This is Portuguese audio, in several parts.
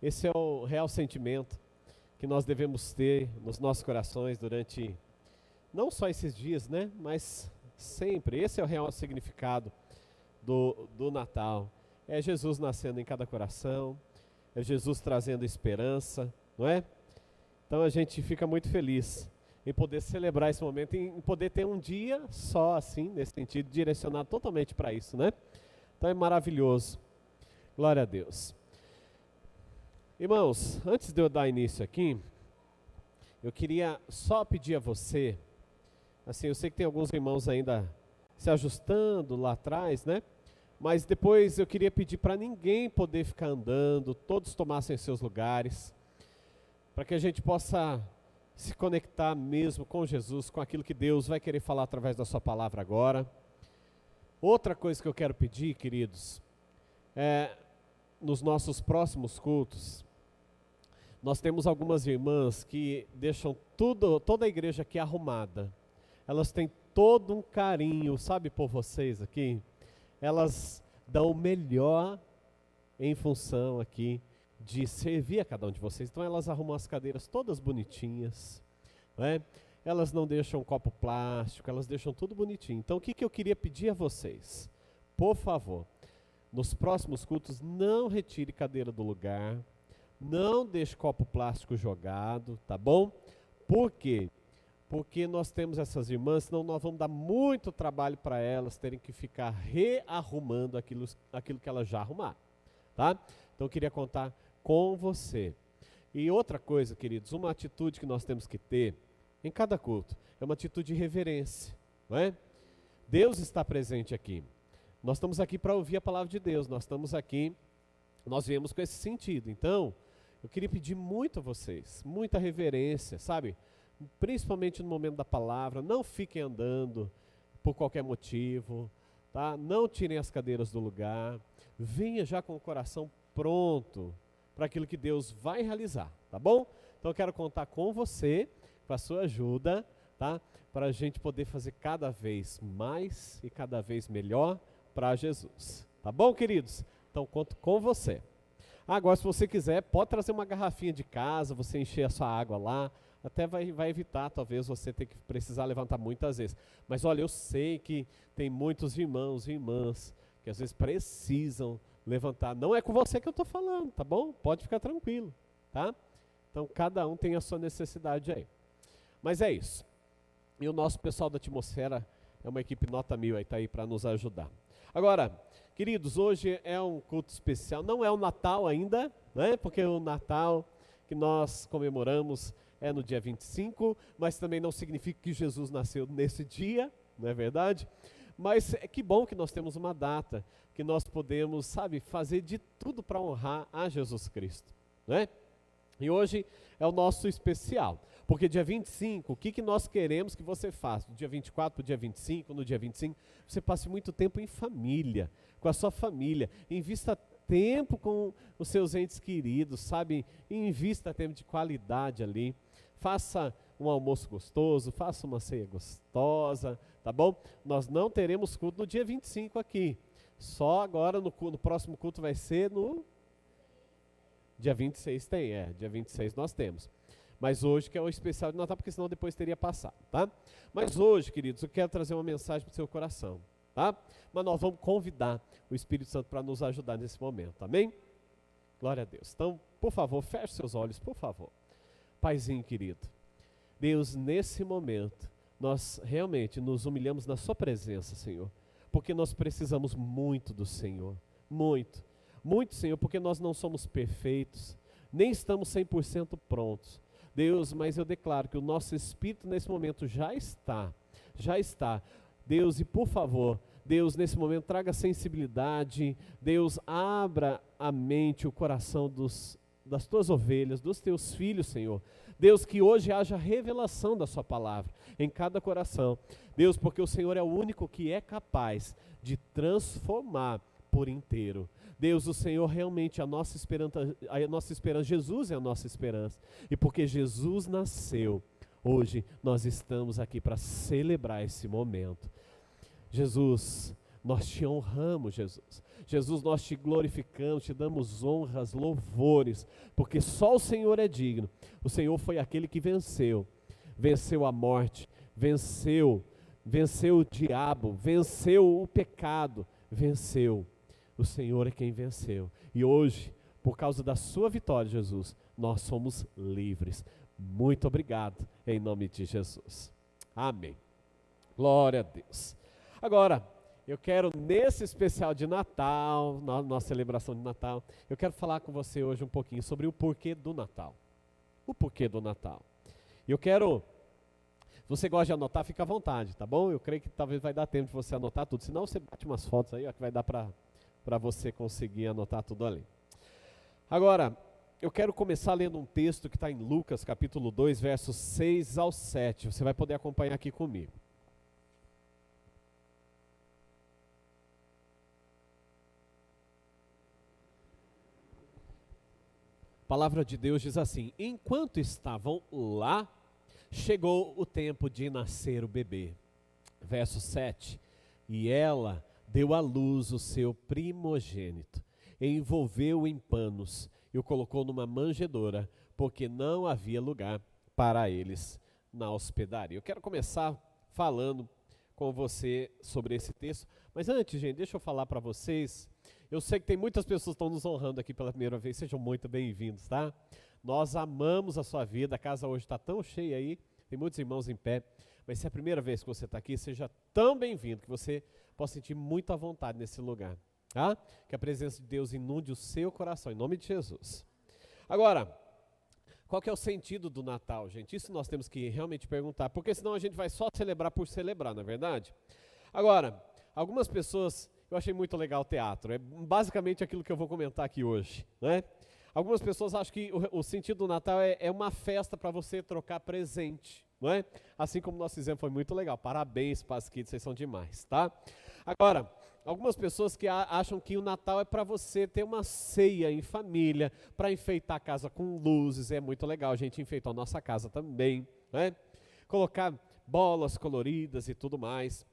Esse é o real sentimento que nós devemos ter nos nossos corações durante, não só esses dias, né? Mas sempre. Esse é o real significado do Natal. É Jesus nascendo em cada coração, é Jesus trazendo esperança, não é? Então a gente fica muito feliz em poder celebrar esse momento, em poder ter um dia só assim, nesse sentido, direcionado totalmente para isso, né? Então é maravilhoso. Glória a Deus. Irmãos, antes de eu dar início aqui, eu queria só pedir a você, assim, eu sei que tem alguns irmãos ainda se ajustando lá atrás, né? Mas depois eu queria pedir para ninguém poder ficar andando, todos tomassem seus lugares, para que a gente possa se conectar mesmo com Jesus, com aquilo que Deus vai querer falar através da sua palavra agora. Outra coisa que eu quero pedir, queridos, é nos nossos próximos cultos, nós temos algumas irmãs que deixam toda a igreja aqui arrumada. Elas têm todo um carinho, sabe, por vocês aqui. Elas dão o melhor em função aqui de servir a cada um de vocês. Então elas arrumam as cadeiras todas bonitinhas, não é? Elas não deixam copo plástico, elas deixam tudo bonitinho. Então o que eu queria pedir a vocês? Por favor, nos próximos cultos, não retire cadeira do lugar, não deixe copo plástico jogado, tá bom? Por quê? Porque nós temos essas irmãs, senão nós vamos dar muito trabalho para elas terem que ficar rearrumando aquilo que elas já arrumaram, tá? Então eu queria contar com você. E outra coisa, queridos, uma atitude que nós temos que ter em cada culto é uma atitude de reverência, não é? Deus está presente aqui. Nós estamos aqui para ouvir a palavra de Deus, nós viemos com esse sentido. Então, eu queria pedir muito a vocês, muita reverência, sabe? Principalmente no momento da palavra, não fiquem andando por qualquer motivo, tá? Não tirem as cadeiras do lugar, venha já com o coração pronto para aquilo que Deus vai realizar, tá bom? Então eu quero contar com você, com a sua ajuda, tá? Para a gente poder fazer cada vez mais e cada vez melhor para Jesus, tá bom, queridos? Então conto com você. Agora, se você quiser, pode trazer uma garrafinha de casa, você encher a sua água lá, até vai evitar, talvez, você ter que precisar levantar muitas vezes. Mas olha, eu sei que tem muitos irmãos e irmãs que às vezes precisam levantar. Não é com você que eu estou falando, tá bom? Pode ficar tranquilo, tá? Então, cada um tem a sua necessidade aí. Mas é isso. E o nosso pessoal da Atmosfera é uma equipe nota 1000 aí, tá aí para nos ajudar. Agora, queridos, hoje é um culto especial, não é o Natal ainda, né? Porque o Natal que nós comemoramos é no dia 25, mas também não significa que Jesus nasceu nesse dia, não é verdade? Mas que bom que nós temos uma data, que nós podemos, sabe, fazer de tudo para honrar a Jesus Cristo, né? E hoje é o nosso especial, porque dia 25, o que nós queremos que você faça? Do dia 24 para o dia 25, no dia 25, você passe muito tempo em família, com a sua família, invista tempo com os seus entes queridos, sabe? Invista tempo de qualidade ali, faça um almoço gostoso, faça uma ceia gostosa, tá bom? Nós não teremos culto no dia 25 aqui, só agora no próximo culto vai ser no... Dia 26 tem, dia 26 nós temos. Mas hoje que é o especial de Natal, porque senão depois teria passado, tá? Mas hoje, queridos, eu quero trazer uma mensagem para o seu coração, tá? Mas nós vamos convidar o Espírito Santo para nos ajudar nesse momento, amém? Glória a Deus. Então, por favor, feche seus olhos, por favor. Paizinho querido, Deus, nesse momento, nós realmente nos humilhamos na sua presença, Senhor, porque nós precisamos muito do Senhor, muito. Muito, Senhor, porque nós não somos perfeitos, nem estamos 100% prontos. Deus, mas eu declaro que o nosso espírito nesse momento já está. Deus, e por favor, Deus, nesse momento traga sensibilidade. Deus, abra a mente, o coração das tuas ovelhas, dos teus filhos, Senhor. Deus, que hoje haja revelação da sua palavra em cada coração. Deus, porque o Senhor é o único que é capaz de transformar por inteiro. Deus, o Senhor realmente é a nossa esperança, Jesus é a nossa esperança. E porque Jesus nasceu, hoje nós estamos aqui para celebrar esse momento. Jesus, Nós te honramos, Jesus. Jesus, nós te glorificamos, te damos honras, louvores, porque só o Senhor é digno. O Senhor foi aquele que venceu a morte, venceu o diabo, venceu o pecado, venceu. O Senhor é quem venceu. E hoje, por causa da sua vitória, Jesus, nós somos livres. Muito obrigado, em nome de Jesus. Amém. Glória a Deus. Agora, eu quero, nesse especial de Natal, nossa celebração de Natal, eu quero falar com você hoje um pouquinho sobre o porquê do Natal. O porquê do Natal. Eu quero, se você gosta de anotar, fica à vontade, tá bom? Eu creio que talvez vai dar tempo de você anotar tudo, senão você bate umas fotos aí, ó, que vai dar para você conseguir anotar tudo ali. Agora, eu quero começar lendo um texto que está em Lucas, capítulo 2, versos 6 ao 7. Você vai poder acompanhar aqui comigo. A palavra de Deus diz assim: enquanto estavam lá, chegou o tempo de nascer o bebê. Verso 7. E ela deu à luz o seu primogênito, envolveu-o em panos e o colocou numa manjedoura, porque não havia lugar para eles na hospedaria. Eu quero começar falando com você sobre esse texto, mas antes, gente, deixa eu falar para vocês. Eu sei que tem muitas pessoas que estão nos honrando aqui pela primeira vez, sejam muito bem-vindos, tá? Nós amamos a sua vida, a casa hoje está tão cheia aí, tem muitos irmãos em pé, mas se é a primeira vez que você está aqui, seja tão bem-vindo, que você possa sentir muito à vontade nesse lugar, tá? Que a presença de Deus inunde o seu coração, em nome de Jesus. Agora, qual que é o sentido do Natal, gente? Isso nós temos que realmente perguntar, porque senão a gente vai só celebrar por celebrar, não é verdade? Agora, algumas pessoas... Eu achei muito legal o teatro, é basicamente aquilo que eu vou comentar aqui hoje, né? Algumas pessoas acham que o sentido do Natal é uma festa para você trocar presente, não é? Assim como nós fizemos, foi muito legal, parabéns para as kids, vocês são demais, tá? Agora, algumas pessoas que acham que o Natal é para você ter uma ceia em família, para enfeitar a casa com luzes, é muito legal, a gente enfeitou a nossa casa também, né? Colocar bolas coloridas e tudo mais.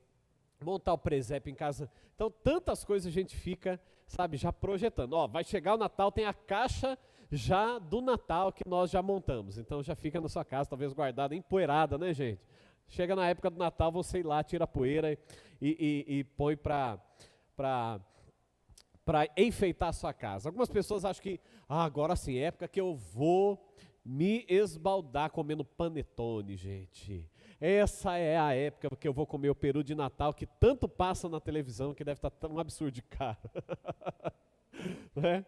Montar o presépio em casa. Então, tantas coisas a gente fica, sabe, já projetando. Ó, vai chegar o Natal, tem a caixa já do Natal que nós já montamos. Então, já fica na sua casa, talvez guardada, empoeirada, né, gente? Chega na época do Natal, você ir lá, tira a poeira e põe para enfeitar a sua casa. Algumas pessoas acham que, agora sim, é época que eu vou me esbaldar comendo panetone, gente. Essa é a época que eu vou comer o peru de Natal, que tanto passa na televisão, que deve estar tão absurdo de caro. Né?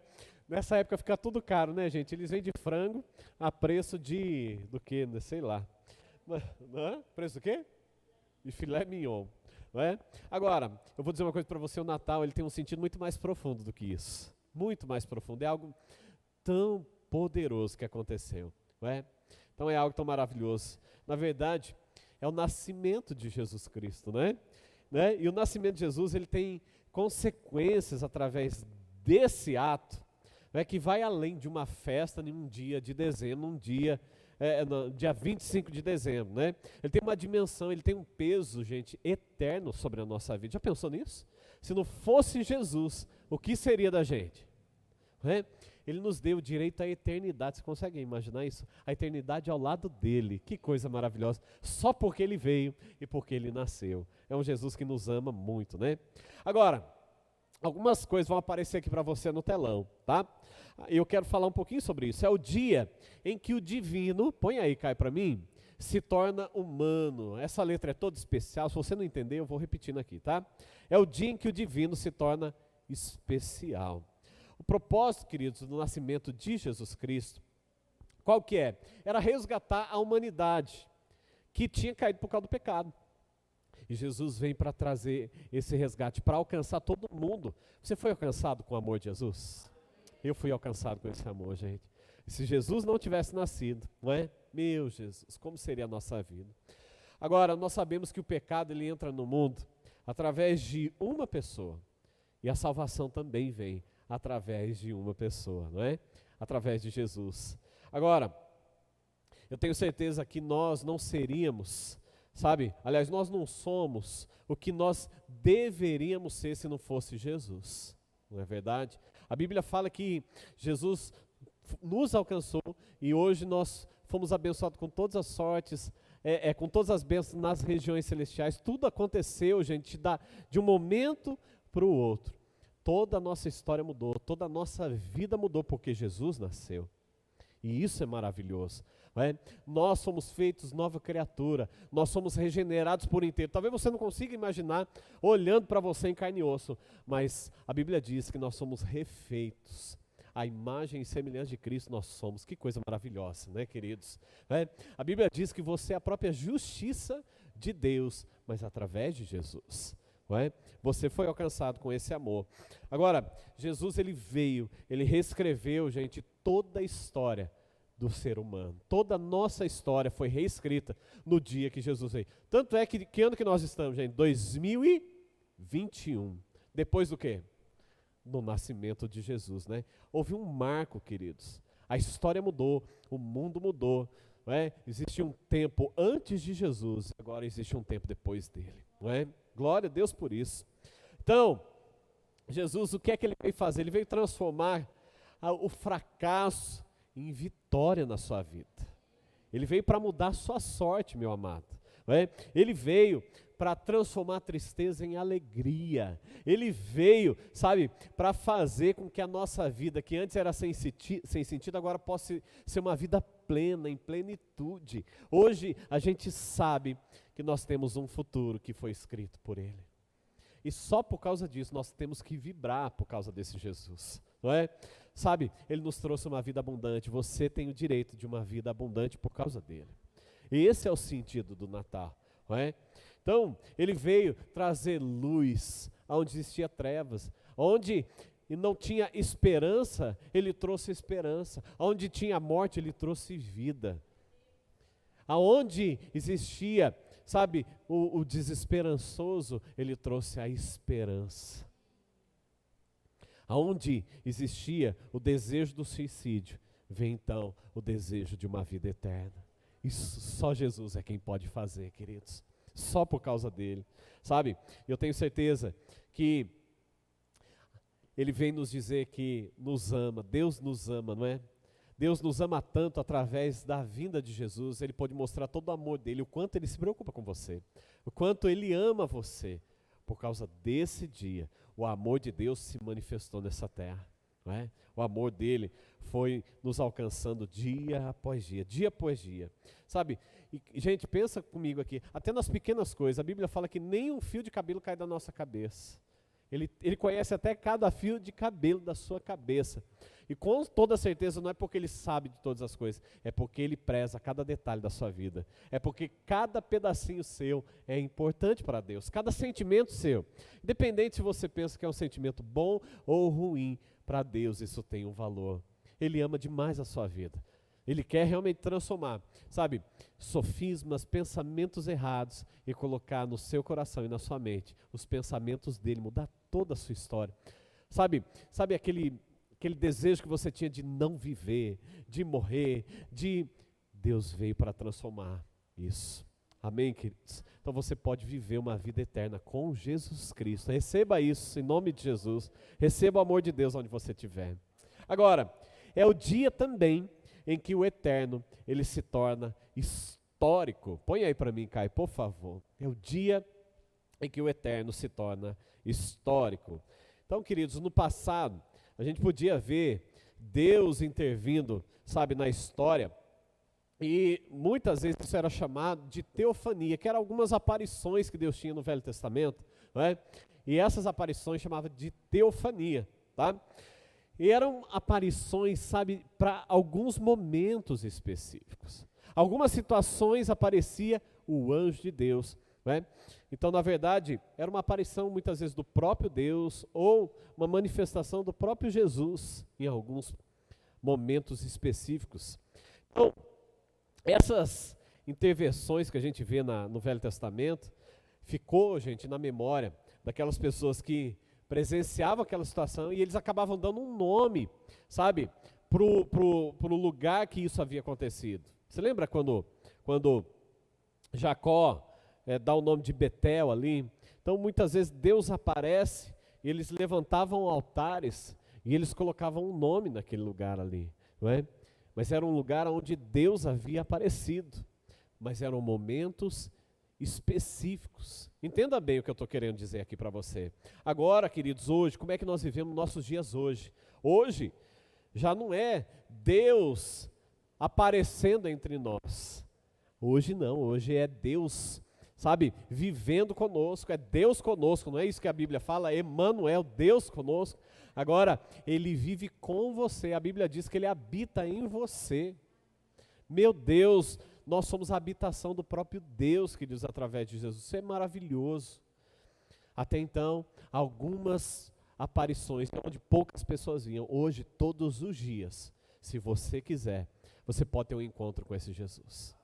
Nessa época fica tudo caro, né, gente? Eles vendem frango a preço do quê? Sei lá. Não? Preço do quê? De filé mignon. Não é? Agora, eu vou dizer uma coisa para você, o Natal ele tem um sentido muito mais profundo do que isso. Muito mais profundo. É algo tão poderoso que aconteceu. Não é? Então é algo tão maravilhoso. Na verdade, é o nascimento de Jesus Cristo, né? E o nascimento de Jesus, ele tem consequências através desse ato, né, que vai além de uma festa em um dia de dezembro, no dia 25 de dezembro, né? Ele tem uma dimensão, ele tem um peso, gente, eterno sobre a nossa vida. Já pensou nisso? Se não fosse Jesus, o que seria da gente? Né? Ele nos deu direito à eternidade. Você consegue imaginar isso? A eternidade ao lado dele. Que coisa maravilhosa. Só porque ele veio e porque ele nasceu. É um Jesus que nos ama muito, né? Agora, algumas coisas vão aparecer aqui para você no telão, tá? Eu quero falar um pouquinho sobre isso. É o dia em que o divino, põe aí, Caio, para mim, se torna humano. Essa letra é toda especial. Se você não entender, eu vou repetindo aqui, tá? É o dia em que o divino se torna especial. O propósito, queridos, do nascimento de Jesus Cristo, qual que é? Era resgatar a humanidade que tinha caído por causa do pecado. E Jesus vem para trazer esse resgate, para alcançar todo mundo. Você foi alcançado com o amor de Jesus? Eu fui alcançado com esse amor, gente. E se Jesus não tivesse nascido, não é? Meu Jesus, como seria a nossa vida? Agora, nós sabemos que o pecado ele entra no mundo através de uma pessoa. E a salvação também vem através de uma pessoa, não é? Através de Jesus. Agora, eu tenho certeza que nós não seríamos sabe? Aliás, nós não somos o que nós deveríamos ser se não fosse Jesus, não é verdade? A Bíblia fala que Jesus nos alcançou e hoje nós fomos abençoados com todas as sortes, com todas as bênçãos nas regiões celestiais. Tudo aconteceu, gente, de um momento para o outro. Toda a nossa história mudou, toda a nossa vida mudou porque Jesus nasceu. E isso é maravilhoso. Não é? Nós somos feitos nova criatura, nós somos regenerados por inteiro. Talvez você não consiga imaginar olhando para você em carne e osso, mas a Bíblia diz que nós somos refeitos. A imagem e semelhança de Cristo nós somos. Que coisa maravilhosa, né, queridos? A Bíblia diz que você é a própria justiça de Deus, mas através de Jesus. Você foi alcançado com esse amor. Agora, Jesus ele veio, ele reescreveu, gente, toda a história do ser humano. Toda a nossa história foi reescrita no dia que Jesus veio. Tanto é que ano que nós estamos, gente? 2021. Depois do quê? Do nascimento de Jesus, né? Houve um marco, queridos. A história mudou, o mundo mudou. Não é? Existe um tempo antes de Jesus, agora existe um tempo depois dele. Não é? Glória a Deus por isso. Então, Jesus, o que é que ele veio fazer? Ele veio transformar o fracasso em vitória na sua vida. Ele veio para mudar a sua sorte, meu amado. Não é? Ele veio para transformar a tristeza em alegria. Ele veio, sabe, para fazer com que a nossa vida, que antes era sem sentido, agora possa ser uma vida plena, em plenitude. Hoje a gente sabe que nós temos um futuro que foi escrito por Ele. E só por causa disso nós temos que vibrar por causa desse Jesus, não é? Sabe, Ele nos trouxe uma vida abundante, você tem o direito de uma vida abundante por causa dEle. E esse é o sentido do Natal, não é? Então, Ele veio trazer luz onde existia trevas, onde não tinha esperança, Ele trouxe esperança, onde tinha morte, Ele trouxe vida. Aonde existia, sabe, o desesperançoso, Ele trouxe a esperança. Aonde existia o desejo do suicídio, vem então o desejo de uma vida eterna. Isso só Jesus é quem pode fazer, queridos. Só por causa dele, sabe? Eu tenho certeza que Ele vem nos dizer que nos ama, Deus nos ama, não é? Deus nos ama tanto através da vinda de Jesus, Ele pode mostrar todo o amor dEle, o quanto Ele se preocupa com você, o quanto Ele ama você. Por causa desse dia, o amor de Deus se manifestou nessa terra, não é? O amor dEle foi nos alcançando dia após dia, sabe? E, gente, pensa comigo aqui, até nas pequenas coisas, a Bíblia fala que nem um fio de cabelo cai da nossa cabeça. Ele conhece até cada fio de cabelo da sua cabeça. E com toda certeza não é porque Ele sabe de todas as coisas, é porque Ele preza cada detalhe da sua vida. É porque cada pedacinho seu é importante para Deus, cada sentimento seu. Independente se você pensa que é um sentimento bom ou ruim, para Deus isso tem um valor. Ele ama demais a sua vida. Ele quer realmente transformar, sabe, sofismas, pensamentos errados e colocar no seu coração e na sua mente os pensamentos dele, mudar toda a sua história. Sabe aquele desejo que você tinha de não viver, de morrer, Deus veio para transformar isso. Amém, queridos? Então você pode viver uma vida eterna com Jesus Cristo. Receba isso em nome de Jesus. Receba o amor de Deus onde você estiver. Agora, é o dia também em que o eterno, ele se torna histórico. Põe aí para mim, Caio, por favor. É o dia em que o eterno se torna histórico. Então, queridos, no passado, a gente podia ver Deus intervindo, sabe, na história, e muitas vezes isso era chamado de teofania, que eram algumas aparições que Deus tinha no Velho Testamento, não é? E essas aparições chamavam de teofania, tá? E eram aparições, sabe, para alguns momentos específicos. Algumas situações aparecia o anjo de Deus, né? Então, na verdade, era uma aparição muitas vezes do próprio Deus ou uma manifestação do próprio Jesus em alguns momentos específicos. Então, essas intervenções que a gente vê no Velho Testamento, ficou, gente, na memória daquelas pessoas que presenciavam aquela situação e eles acabavam dando um nome, sabe, pro lugar que isso havia acontecido. Você lembra quando Jacó dá o nome de Betel ali. Então muitas vezes Deus aparece e eles levantavam altares e eles colocavam um nome naquele lugar ali, não é? Mas era um lugar onde Deus havia aparecido, mas eram momentos específicos. Entenda bem o que eu estou querendo dizer aqui para você. Agora, queridos, hoje, como é que nós vivemos nossos dias hoje? Hoje já não é Deus aparecendo entre nós. Hoje não, hoje é Deus, sabe, vivendo conosco, é Deus conosco, não é isso que a Bíblia fala? Emmanuel, Deus conosco. Agora, Ele vive com você, a Bíblia diz que Ele habita em você. Meu Deus, nós somos a habitação do próprio Deus, que diz através de Jesus. Isso é maravilhoso. Até então, algumas aparições onde poucas pessoas vinham. Hoje, todos os dias, se você quiser, você pode ter um encontro com esse Jesus.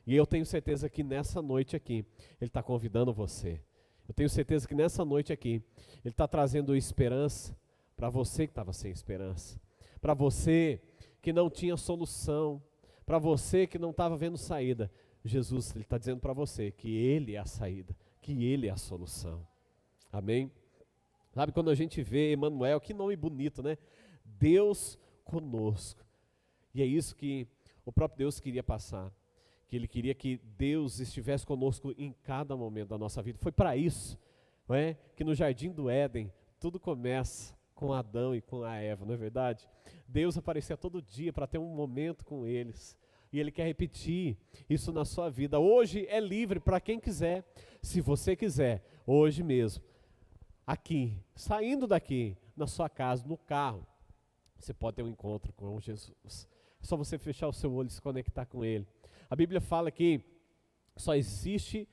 E eu tenho certeza que nessa noite aqui, Ele está convidando você. Eu tenho certeza que nessa noite aqui, Ele está trazendo esperança para você que estava sem esperança, para você que não tinha solução, para você que não estava vendo saída. Jesus, Ele está dizendo para você que Ele é a saída, que Ele é a solução. Amém? Sabe, quando a gente vê Emmanuel, que nome bonito, né? Deus conosco. E é isso que o próprio Deus queria passar, que Ele queria que Deus estivesse conosco em cada momento da nossa vida. Foi para isso, não é? Que no Jardim do Éden, tudo começa com Adão e com a Eva, não é verdade? Deus aparecia todo dia para ter um momento com eles. E Ele quer repetir isso na sua vida. Hoje é livre para quem quiser. Se você quiser, hoje mesmo, aqui, saindo daqui, na sua casa, no carro, você pode ter um encontro com Jesus. É só você fechar o seu olho e se conectar com Ele. A Bíblia fala que só existe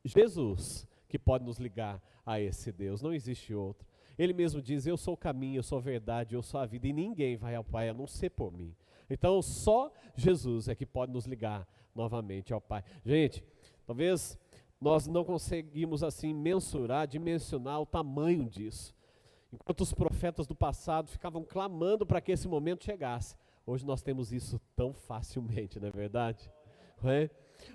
Jesus que pode nos ligar a esse Deus, não existe outro. Ele mesmo diz, eu sou o caminho, eu sou a verdade, eu sou a vida, e ninguém vai ao Pai a não ser por mim. Então só Jesus é que pode nos ligar novamente ao Pai. Gente, talvez nós não conseguimos assim mensurar, dimensionar o tamanho disso. Enquanto os profetas do passado ficavam clamando para que esse momento chegasse, hoje nós temos isso tão facilmente, não é verdade? Não é?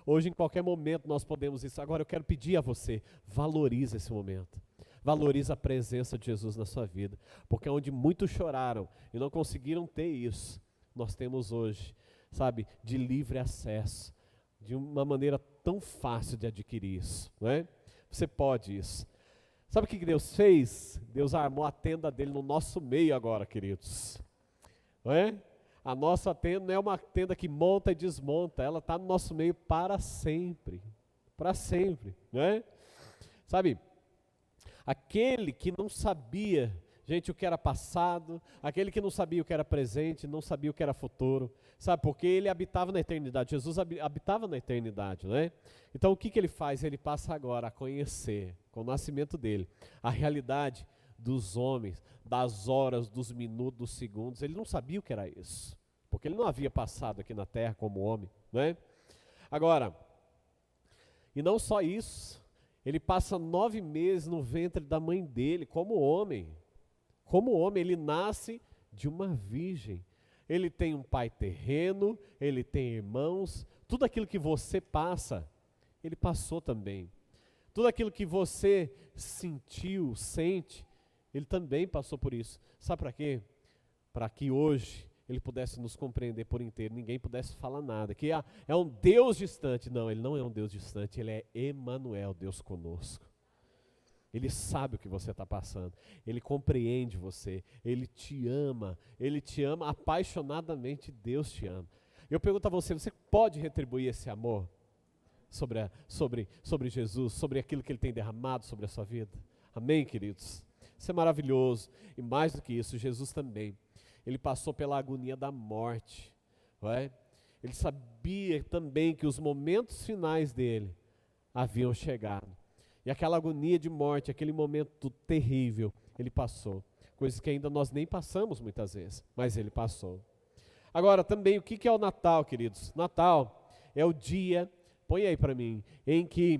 Hoje em qualquer momento nós podemos isso. Agora eu quero pedir a você, valorize esse momento. Valorize a presença de Jesus na sua vida, porque onde muitos choraram e não conseguiram ter isso, nós temos hoje, sabe, de livre acesso, de uma maneira tão fácil de adquirir isso, não é? Você pode isso. Sabe o que Deus fez? Deus armou a tenda dele no nosso meio agora, queridos, não é? A nossa tenda não é uma tenda que monta e desmonta, ela está no nosso meio para sempre, não é? Sabe, aquele que não sabia, gente, o que era passado, aquele que não sabia o que era presente, não sabia o que era futuro, sabe, porque ele habitava na eternidade, Jesus habitava na eternidade, não é? Então o que ele faz? Ele passa agora a conhecer, com o nascimento dele, a realidade dos homens, das horas, dos minutos, dos segundos. Ele não sabia o que era isso, porque ele não havia passado aqui na terra como homem, não é? Agora, e não só isso, ele passa 9 meses no ventre da mãe dele, como homem, ele nasce de uma virgem, ele tem um pai terreno, ele tem irmãos, tudo aquilo que você passa, ele passou também, tudo aquilo que você sentiu, sente, ele também passou por isso. Sabe para quê? Para que hoje ele pudesse nos compreender por inteiro, ninguém pudesse falar nada, que é um Deus distante. Não, ele não é um Deus distante, ele é Emmanuel, Deus conosco. Ele sabe o que você está passando, ele compreende você, ele te ama apaixonadamente. Deus te ama. Eu pergunto a você, você pode retribuir esse amor sobre Jesus, sobre aquilo que ele tem derramado sobre a sua vida? Amém, queridos? Isso é maravilhoso. E mais do que isso, Jesus também, ele passou pela agonia da morte, não é? Ele sabia também que os momentos finais dele haviam chegado. E aquela agonia de morte, aquele momento terrível, ele passou. Coisas que ainda nós nem passamos muitas vezes, mas ele passou. Agora também, o que é o Natal, queridos? Natal é o dia, põe aí para mim, em que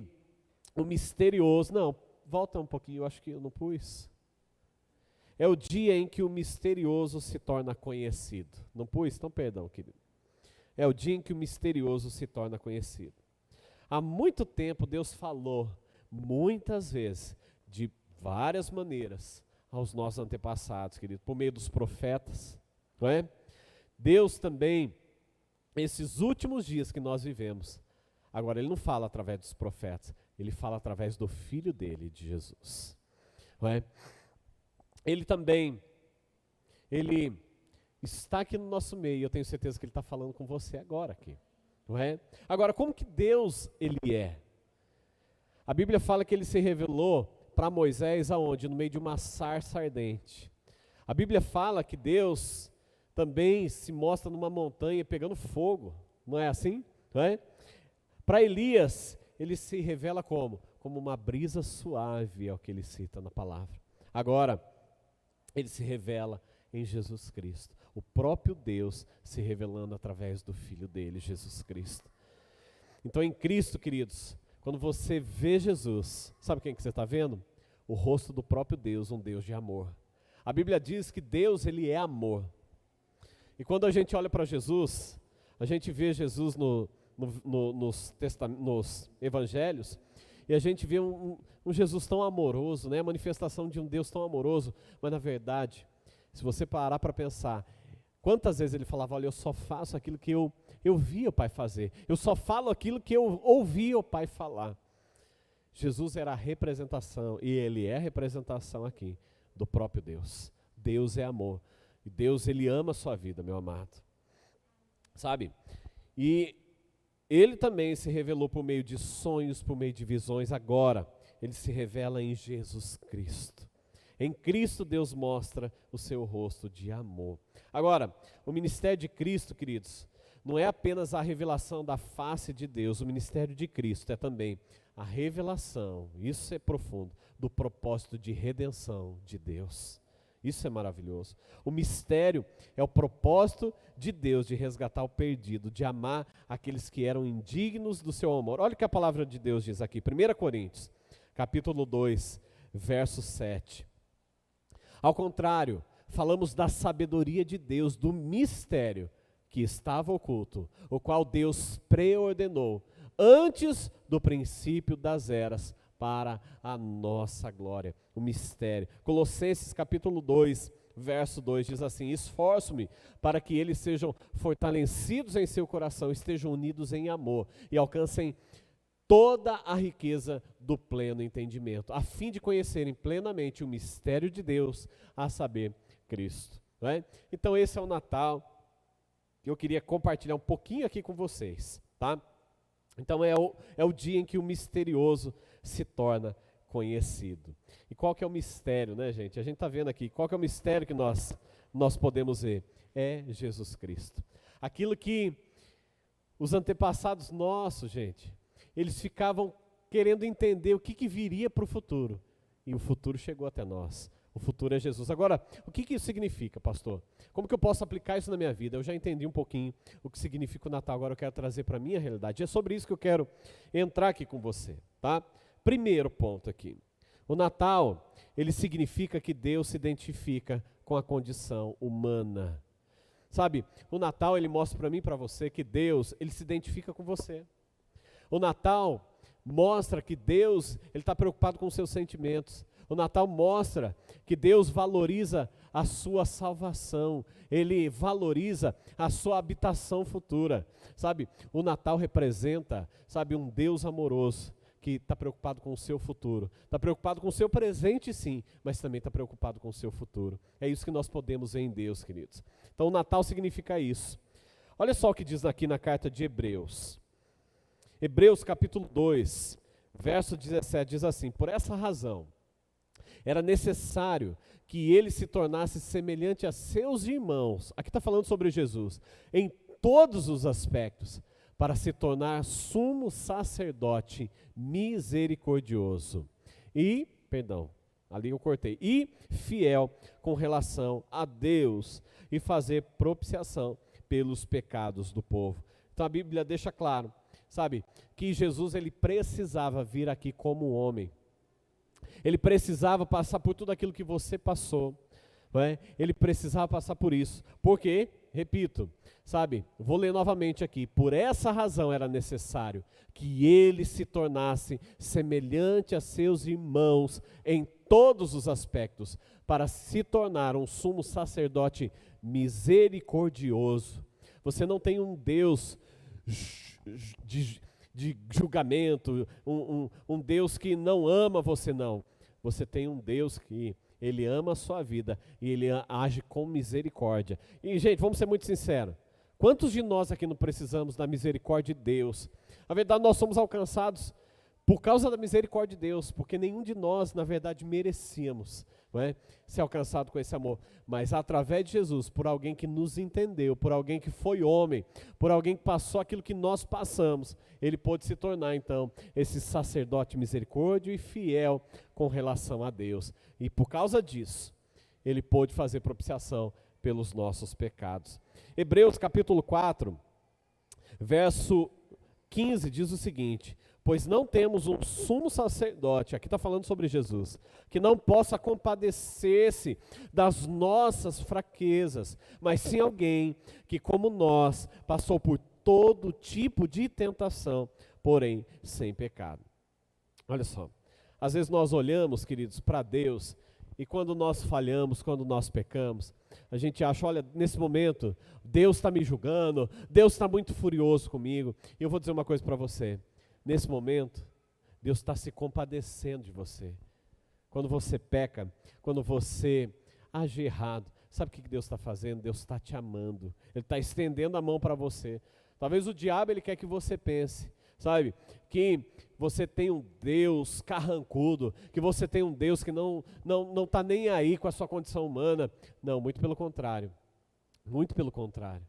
o misterioso, não, volta um pouquinho, eu acho que eu não pus. É o dia em que o misterioso se torna conhecido. Não pus? Então perdão, querido. É o dia em que o misterioso se torna conhecido. Há muito tempo Deus falou, muitas vezes, de várias maneiras, aos nossos antepassados, querido, por meio dos profetas, não é? Deus também, esses últimos dias que nós vivemos, agora Ele não fala através dos profetas, Ele fala através do Filho dele, de Jesus, não é? Ele também, Ele está aqui no nosso meio, eu tenho certeza que Ele está falando com você agora aqui, não é? Agora, como que Deus, Ele é? A Bíblia fala que Ele se revelou para Moisés aonde? No meio de uma sarça ardente. A Bíblia fala que Deus também se mostra numa montanha pegando fogo, não é assim? Não é? Para Elias, Ele se revela como? Como uma brisa suave, é o que Ele cita na palavra. Agora, Ele se revela em Jesus Cristo, o próprio Deus se revelando através do Filho dele, Jesus Cristo. Então em Cristo, queridos, quando você vê Jesus, sabe quem que você está vendo? O rosto do próprio Deus, um Deus de amor. A Bíblia diz que Deus, Ele é amor. E quando a gente olha para Jesus, a gente vê Jesus nos evangelhos, e a gente vê um Jesus tão amoroso, né? A manifestação de um Deus tão amoroso, mas na verdade, se você parar para pensar, quantas vezes Ele falava, olha, eu só faço aquilo que eu vi o Pai fazer, eu só falo aquilo que eu ouvi o Pai falar. Jesus era a representação, e Ele é a representação aqui, do próprio Deus. Deus é amor, e Deus, Ele ama a sua vida, meu amado, sabe? E Ele também se revelou por meio de sonhos, por meio de visões. Agora, Ele se revela em Jesus Cristo. Em Cristo Deus mostra o seu rosto de amor. Agora, o ministério de Cristo, queridos, não é apenas a revelação da face de Deus. O ministério de Cristo é também a revelação, isso é profundo, do propósito de redenção de Deus. Isso é maravilhoso. O mistério é o propósito de Deus de resgatar o perdido, de amar aqueles que eram indignos do seu amor. Olha o que a palavra de Deus diz aqui, 1 Coríntios, capítulo 2, verso 7. Ao contrário, falamos da sabedoria de Deus, do mistério que estava oculto, o qual Deus preordenou antes do princípio das eras, para a nossa glória, o mistério. Colossenses capítulo 2, verso 2 diz assim: esforço-me para que eles sejam fortalecidos em seu coração, estejam unidos em amor e alcancem toda a riqueza do pleno entendimento, a fim de conhecerem plenamente o mistério de Deus, a saber, Cristo. Não é? Então esse é o Natal, eu queria compartilhar um pouquinho aqui com vocês, tá? Então é o dia em que o misterioso se torna conhecido. E qual que é o mistério, né, gente? A gente está vendo aqui, qual que é o mistério que nós podemos ver? É Jesus Cristo. Aquilo que os antepassados nossos, gente, eles ficavam querendo entender o que viria para o futuro. E o futuro chegou até nós. O futuro é Jesus. Agora, o que isso significa, pastor? Como que eu posso aplicar isso na minha vida? Eu já entendi um pouquinho o que significa o Natal, agora eu quero trazer para a minha realidade. É sobre isso que eu quero entrar aqui com você, tá? Primeiro ponto aqui. O Natal, ele significa que Deus se identifica com a condição humana. Sabe, o Natal, ele mostra para mim e para você que Deus, ele se identifica com você. O Natal mostra que Deus, ele está preocupado com os seus sentimentos. O Natal mostra que Deus valoriza a sua salvação, Ele valoriza a sua habitação futura, sabe? O Natal representa, sabe, um Deus amoroso que está preocupado com o seu futuro, está preocupado com o seu presente sim, mas também está preocupado com o seu futuro. É isso que nós podemos ver em Deus, queridos. Então o Natal significa isso. Olha só o que diz aqui na carta de Hebreus. Hebreus capítulo 2, verso 17, diz assim: por essa razão, era necessário que ele se tornasse semelhante a seus irmãos, aqui está falando sobre Jesus, em todos os aspectos, para se tornar sumo sacerdote misericordioso e fiel com relação a Deus e fazer propiciação pelos pecados do povo. Então a Bíblia deixa claro, sabe, que Jesus ele precisava vir aqui como homem. Ele precisava passar por tudo aquilo que você passou, não é? Ele precisava passar por isso. Por quê? repito, sabe, vou ler novamente aqui. Por essa razão era necessário que ele se tornasse semelhante a seus irmãos em todos os aspectos, para se tornar um sumo sacerdote misericordioso. Você não tem um Deus de julgamento, um Deus que não ama você, não. Você tem um Deus que ele ama a sua vida e ele age com misericórdia. E, gente, vamos ser muito sinceros. Quantos de nós aqui não precisamos da misericórdia de Deus? Na verdade, nós somos alcançados por causa da misericórdia de Deus, porque nenhum de nós, na verdade, merecíamos, não é, ser alcançado com esse amor. Mas através de Jesus, por alguém que nos entendeu, por alguém que foi homem, por alguém que passou aquilo que nós passamos, ele pôde se tornar, então, esse sacerdote misericórdia e fiel com relação a Deus. E por causa disso, ele pôde fazer propiciação pelos nossos pecados. Hebreus capítulo 4, verso 15 diz o seguinte: pois não temos um sumo sacerdote, aqui está falando sobre Jesus, que não possa compadecer-se das nossas fraquezas, mas sim alguém que, como nós, passou por todo tipo de tentação, porém sem pecado. Olha só, às vezes nós olhamos, queridos, para Deus, e quando nós falhamos, quando nós pecamos, a gente acha, olha, nesse momento, Deus está me julgando, Deus está muito furioso comigo. E eu vou dizer uma coisa para você, nesse momento, Deus está se compadecendo de você. Quando você peca, quando você age errado, sabe o que Deus está fazendo? Deus está te amando, Ele está estendendo a mão para você. Talvez o diabo ele quer que você pense, sabe, que você tem um Deus carrancudo, que você tem um Deus que não está nem aí com a sua condição humana. Não, muito pelo contrário, muito pelo contrário.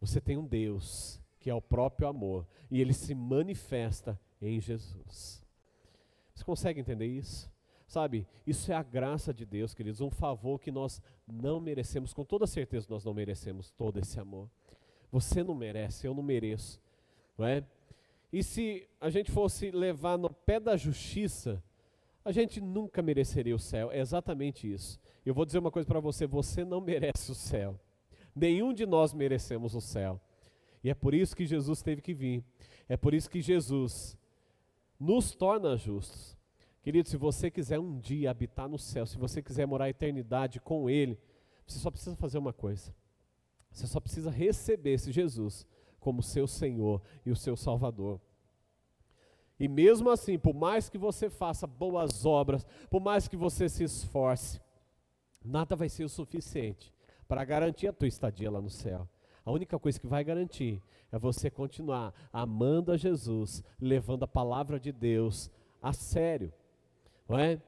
Você tem um Deus que é o próprio amor, e Ele se manifesta em Jesus. Você consegue entender isso? Sabe, isso é a graça de Deus, queridos, um favor que nós não merecemos, com toda certeza nós não merecemos todo esse amor. Você não merece, eu não mereço, não é? E se a gente fosse levar no pé da justiça, a gente nunca mereceria o céu. É exatamente isso. Eu vou dizer uma coisa para você, você não merece o céu. Nenhum de nós merecemos o céu. E é por isso que Jesus teve que vir. É por isso que Jesus nos torna justos. Querido, se você quiser um dia habitar no céu, se você quiser morar a eternidade com Ele, você só precisa fazer uma coisa. Você só precisa receber esse Jesus como seu Senhor e o seu Salvador. E mesmo assim, por mais que você faça boas obras, por mais que você se esforce, nada vai ser o suficiente para garantir a tua estadia lá no céu. A única coisa que vai garantir é você continuar amando a Jesus, levando a palavra de Deus a sério, não é?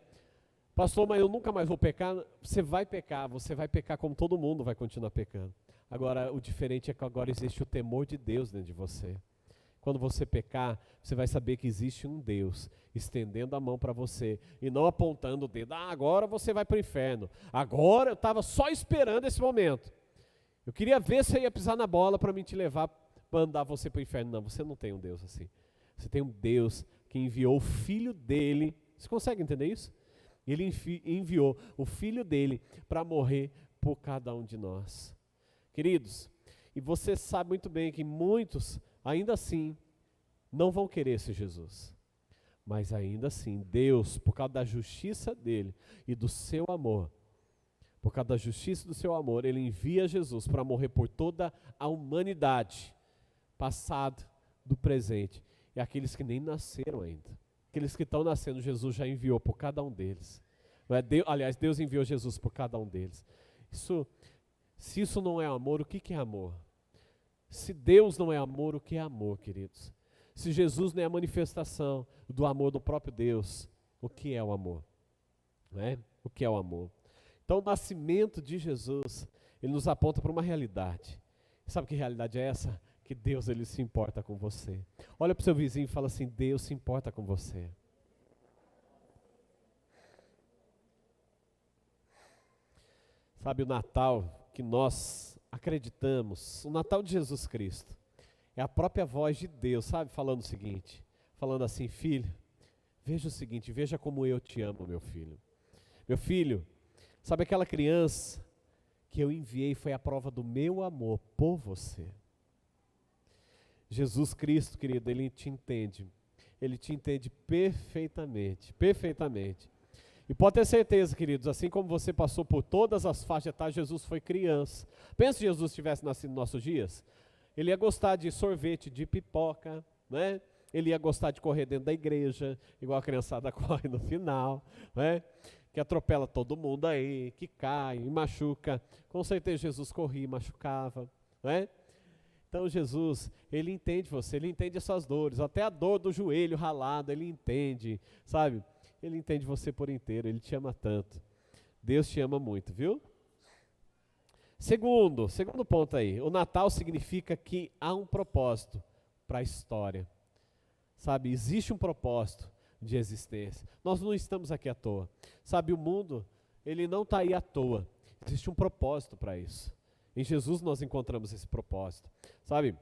Pastor, mas eu nunca mais vou pecar. Você vai pecar como todo mundo vai continuar pecando. Agora, o diferente é que agora existe o temor de Deus dentro de você. Quando você pecar, você vai saber que existe um Deus estendendo a mão para você e não apontando o dedo. Agora você vai para o inferno. Agora eu estava só esperando esse momento. Eu queria ver se eu ia pisar na bola para mim te levar, mandar você para o inferno. Não, você não tem um Deus assim. Você tem um Deus que enviou o Filho dele. Você consegue entender isso? Ele enviou o Filho dele para morrer por cada um de nós. Queridos, e você sabe muito bem que muitos, ainda assim, não vão querer esse Jesus. Mas ainda assim, Deus, por causa da justiça dele e do seu amor, por causa da justiça do seu amor, Ele envia Jesus para morrer por toda a humanidade, passado, do presente, e aqueles que nem nasceram ainda. Aqueles que estão nascendo, Jesus já enviou por cada um deles. Não é? Deus enviou Jesus por cada um deles. Se isso não é amor, o que é amor? Se Deus não é amor, o que é amor, queridos? Se Jesus não é a manifestação do amor do próprio Deus, o que é o amor? Não é? O que é o amor? Então, o nascimento de Jesus, ele nos aponta para uma realidade. Sabe que realidade é essa? Que Deus, ele se importa com você. Olha para o seu vizinho e fala assim, Deus se importa com você. Sabe, o Natal que nós acreditamos, o Natal de Jesus Cristo, é a própria voz de Deus, sabe, falando o seguinte, falando assim, filho, veja o seguinte, veja como eu te amo, meu filho. Meu filho, sabe aquela criança que eu enviei foi a prova do meu amor por você. Jesus Cristo, querido, Ele te entende perfeitamente, perfeitamente. E pode ter certeza, queridos, assim como você passou por todas as faixas etárias, Jesus foi criança. Pensa se Jesus tivesse nascido nos nossos dias, ele ia gostar de sorvete, de pipoca, né? Ele ia gostar de correr dentro da igreja, igual a criançada corre no final, né? Que atropela todo mundo aí, que cai e machuca. Com certeza Jesus corria e machucava, né? Então Jesus, Ele entende você, Ele entende as suas dores, até a dor do joelho ralado, Ele entende, sabe? Ele entende você por inteiro, Ele te ama tanto. Deus te ama muito, viu? Segundo ponto aí, o Natal significa que há um propósito para a história. Sabe, existe um propósito de existência. Nós não estamos aqui à toa. Sabe, o mundo, ele não está aí à toa. Existe um propósito para isso. Em Jesus nós encontramos esse propósito. Sabe,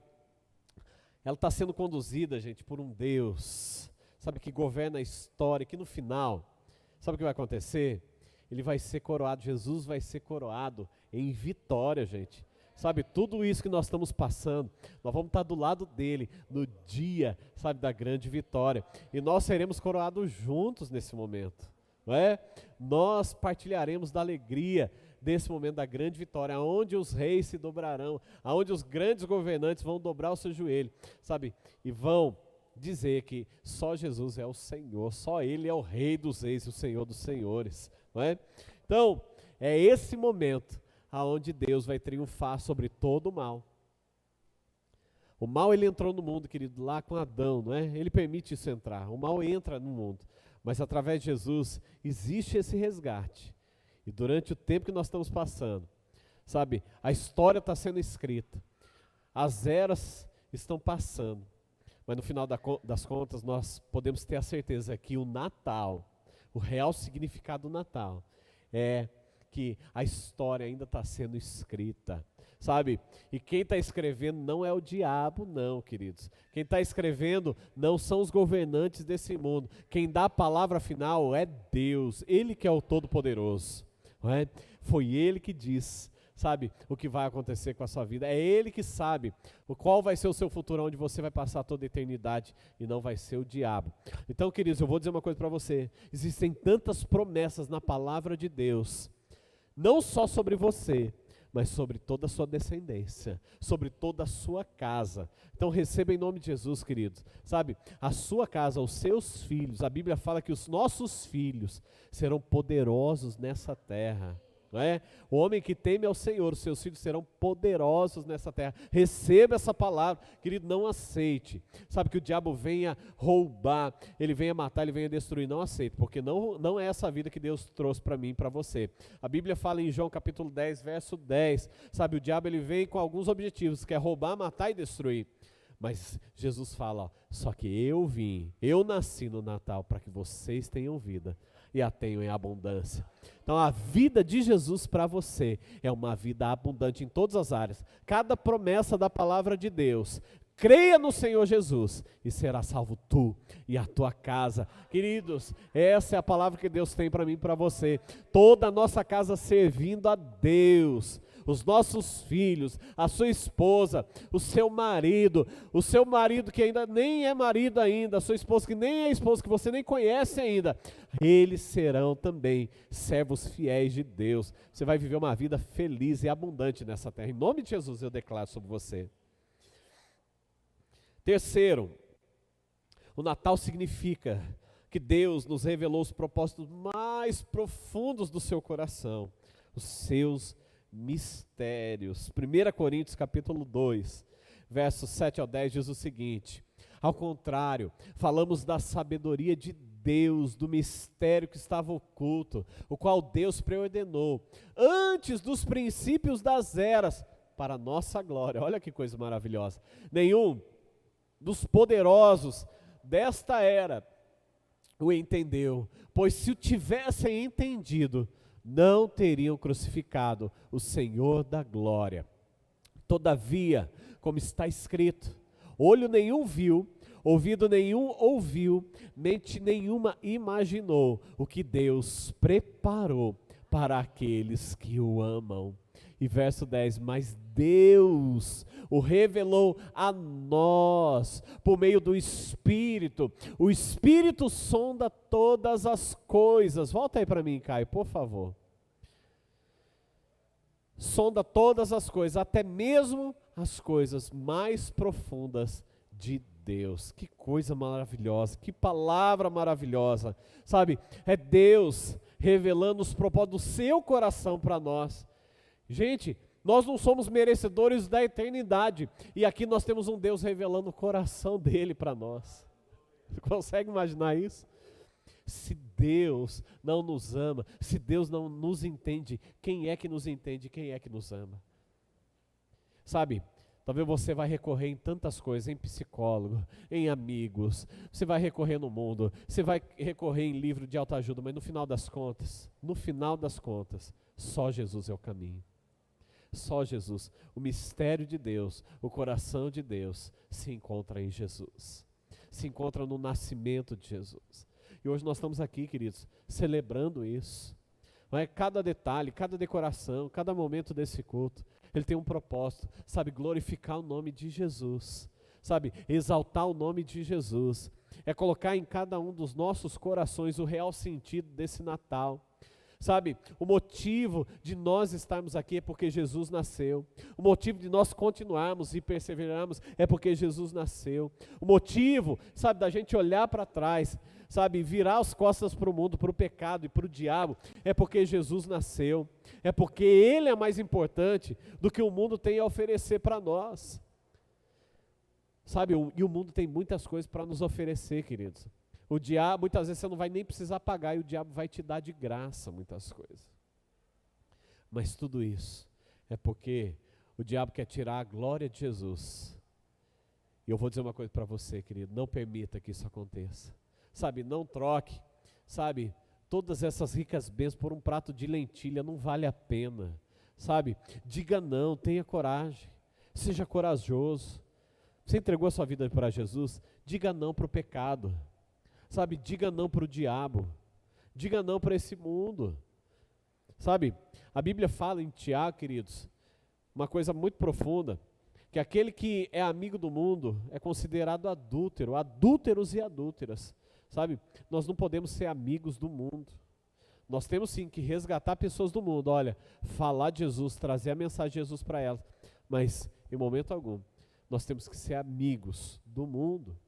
ela está sendo conduzida, gente, por um Deus, sabe, que governa a história, que no final, sabe o que vai acontecer? Ele vai ser coroado, Jesus vai ser coroado em vitória, gente. Sabe, tudo isso que nós estamos passando, nós vamos estar do lado dele no dia, sabe, da grande vitória. E nós seremos coroados juntos nesse momento, não é? Nós partilharemos da alegria desse momento da grande vitória, onde os reis se dobrarão, onde os grandes governantes vão dobrar o seu joelho, sabe, e vão dizer que só Jesus é o Senhor, só Ele é o Rei dos Reis e o Senhor dos Senhores, não é? Então, é esse momento aonde Deus vai triunfar sobre todo o mal. O mal, ele entrou no mundo, querido, lá com Adão, não é? Ele permite isso entrar, o mal entra no mundo, mas através de Jesus existe esse resgate. E durante o tempo que nós estamos passando, sabe, a história está sendo escrita, as eras estão passando, mas no final das contas nós podemos ter a certeza que o Natal, o real significado do Natal, é que a história ainda está sendo escrita, sabe? E quem está escrevendo não é o diabo, não, queridos. Quem está escrevendo não são os governantes desse mundo. Quem dá a palavra final é Deus, Ele que é o Todo-Poderoso, não é? Foi Ele que diz, sabe, o que vai acontecer com a sua vida. É Ele que sabe qual vai ser o seu futuro, onde você vai passar toda a eternidade, e não vai ser o diabo. Então, queridos, eu vou dizer uma coisa para você. Existem tantas promessas na palavra de Deus, não só sobre você, mas sobre toda a sua descendência, sobre toda a sua casa. Então receba em nome de Jesus, queridos, sabe, a sua casa, os seus filhos, a Bíblia fala que os nossos filhos serão poderosos nessa terra, não é? O homem que teme ao Senhor, os seus filhos serão poderosos nessa terra. Receba essa palavra, querido, não aceite, sabe, que o diabo venha roubar, ele venha matar, ele venha destruir, não aceite, porque não é essa vida que Deus trouxe para mim e para você. A Bíblia fala em João capítulo 10, verso 10, sabe, o diabo ele vem com alguns objetivos, quer roubar, matar e destruir. Mas Jesus fala, ó, só que eu nasci no Natal para que vocês tenham vida e a tenham em abundância. Então a vida de Jesus para você é uma vida abundante em todas as áreas. Cada promessa da palavra de Deus, creia no Senhor Jesus e será salvo tu e a tua casa. Queridos, essa é a palavra que Deus tem para mim e para você. Toda a nossa casa servindo a Deus, os nossos filhos, a sua esposa, o seu marido que ainda nem é marido ainda, a sua esposa que nem é esposa, que você nem conhece ainda, eles serão também servos fiéis de Deus. Você vai viver uma vida feliz e abundante nessa terra. Em nome de Jesus eu declaro sobre você. Terceiro, o Natal significa que Deus nos revelou os propósitos mais profundos do seu coração, os seus mistérios. 1 Coríntios capítulo 2, versos 7 ao 10 diz o seguinte: ao contrário, falamos da sabedoria de Deus, do mistério que estava oculto, o qual Deus preordenou antes dos princípios das eras, para a nossa glória. Olha que coisa maravilhosa. Nenhum dos poderosos desta era o entendeu, pois se o tivessem entendido, não teriam crucificado o Senhor da glória. Todavia, como está escrito, olho nenhum viu, ouvido nenhum ouviu, mente nenhuma imaginou o que Deus preparou para aqueles que o amam. E verso 10, mas Deus o revelou a nós por meio do Espírito. O Espírito sonda todas as coisas. Volta aí para mim, Caio, por favor. Sonda todas as coisas, até mesmo as coisas mais profundas de Deus. Que coisa maravilhosa, que palavra maravilhosa. Sabe, é Deus revelando os propósitos do seu coração para nós. Gente, nós não somos merecedores da eternidade, e aqui nós temos um Deus revelando o coração dele para nós. Você consegue imaginar isso? Se Deus não nos ama, se Deus não nos entende, quem é que nos entende, quem é que nos ama? Sabe, talvez você vai recorrer em tantas coisas, em psicólogo, em amigos, você vai recorrer no mundo, você vai recorrer em livro de autoajuda, mas no final das contas, só Jesus é o caminho. Só Jesus, o mistério de Deus, o coração de Deus se encontra em Jesus, se encontra no nascimento de Jesus. E hoje nós estamos aqui, queridos, celebrando isso. Mas cada detalhe, cada decoração, cada momento desse culto, ele tem um propósito, sabe, glorificar o nome de Jesus, sabe, exaltar o nome de Jesus, é colocar em cada um dos nossos corações o real sentido desse Natal. Sabe, o motivo de nós estarmos aqui é porque Jesus nasceu. O motivo de nós continuarmos e perseverarmos é porque Jesus nasceu. O motivo, sabe, da gente olhar para trás, sabe, virar as costas para o mundo, para o pecado e para o diabo, é porque Jesus nasceu. É porque Ele é mais importante do que o mundo tem a oferecer para nós. Sabe, e o mundo tem muitas coisas para nos oferecer, queridos. O diabo, muitas vezes você não vai nem precisar pagar, e o diabo vai te dar de graça muitas coisas. Mas tudo isso é porque o diabo quer tirar a glória de Jesus. E eu vou dizer uma coisa para você, querido, não permita que isso aconteça. Sabe, não troque, sabe, todas essas ricas bênçãos por um prato de lentilha, não vale a pena. Sabe, diga não, tenha coragem, seja corajoso. Você entregou a sua vida para Jesus? Diga não para o pecado. Sabe, diga não para o diabo, diga não para esse mundo. Sabe, a Bíblia fala em Tiago, queridos, uma coisa muito profunda, que aquele que é amigo do mundo é considerado adúltero, adúlteros e adúlteras. Sabe, nós não podemos ser amigos do mundo. Nós temos sim que resgatar pessoas do mundo, olha, falar de Jesus, trazer a mensagem de Jesus para elas, mas em momento algum, nós temos que ser amigos do mundo.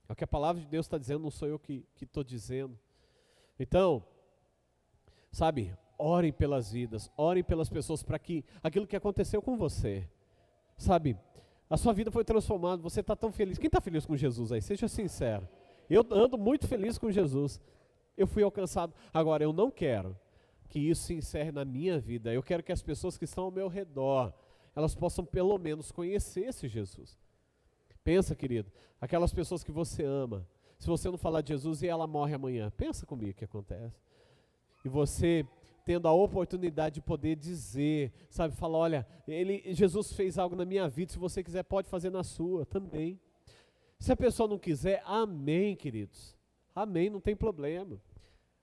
É o que a palavra de Deus está dizendo, não sou eu que estou dizendo. Então, sabe, orem pelas vidas, orem pelas pessoas para que aquilo que aconteceu com você, sabe, a sua vida foi transformada, você está tão feliz. Quem está feliz com Jesus aí? Seja sincero. Eu ando muito feliz com Jesus. Eu fui alcançado. Agora, eu não quero que isso se encerre na minha vida. Eu quero que as pessoas que estão ao meu redor, elas possam pelo menos conhecer esse Jesus. Pensa, querido, aquelas pessoas que você ama, se você não falar de Jesus e ela morre amanhã, pensa comigo o que acontece. E você tendo a oportunidade de poder dizer, sabe, falar, olha, Jesus fez algo na minha vida, se você quiser pode fazer na sua também. Se a pessoa não quiser, amém, queridos, amém, não tem problema.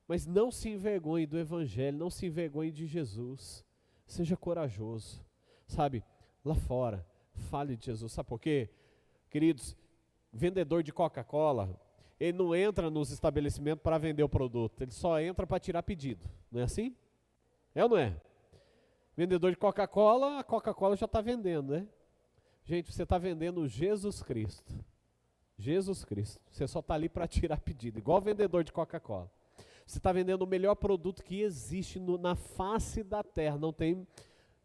Mas não se envergonhe do Evangelho, não se envergonhe de Jesus, seja corajoso, sabe, lá fora, fale de Jesus, sabe por quê? Queridos, vendedor de Coca-Cola, ele não entra nos estabelecimentos para vender o produto, ele só entra para tirar pedido, não é assim? É ou não é? Vendedor de Coca-Cola, a Coca-Cola já está vendendo, né? Gente, você está vendendo Jesus Cristo. Jesus Cristo. Você só está ali para tirar pedido, igual vendedor de Coca-Cola. Você está vendendo o melhor produto que existe na face da terra. Não tem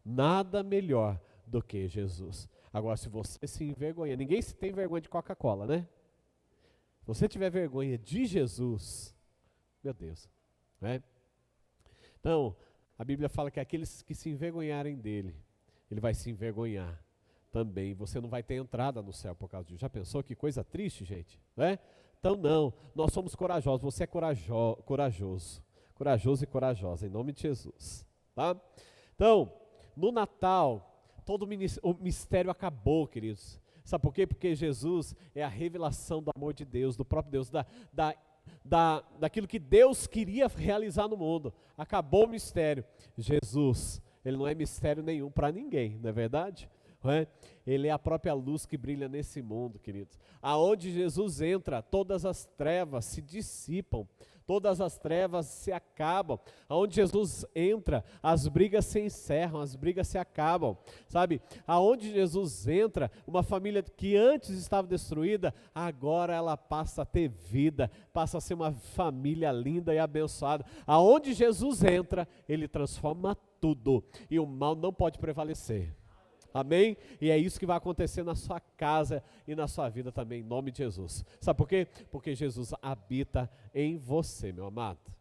nada melhor do que Jesus. Agora, se você se envergonha, ninguém se tem vergonha de Coca-Cola, né? Se você tiver vergonha de Jesus, meu Deus, né? Então, a Bíblia fala que aqueles que se envergonharem dele, ele vai se envergonhar também. Você não vai ter entrada no céu por causa disso. Já pensou que coisa triste, gente? Né? Então não, nós somos corajosos. Você é corajoso e corajosa, em nome de Jesus. Tá? Então, no Natal, todo o mistério acabou, queridos. Sabe por quê? Porque Jesus é a revelação do amor de Deus, do próprio Deus, daquilo que Deus queria realizar no mundo. Acabou o mistério. Jesus ele não é mistério nenhum para ninguém, não é verdade? Não é? Ele é a própria luz que brilha nesse mundo, queridos. Aonde Jesus entra, todas as trevas se dissipam, todas as trevas se acabam. Aonde Jesus entra, as brigas se encerram, as brigas se acabam, sabe? Aonde Jesus entra, uma família que antes estava destruída, agora ela passa a ter vida, passa a ser uma família linda e abençoada. Aonde Jesus entra, ele transforma tudo e o mal não pode prevalecer. Amém? E é isso que vai acontecer na sua casa e na sua vida também, em nome de Jesus. Sabe por quê? Porque Jesus habita em você, meu amado.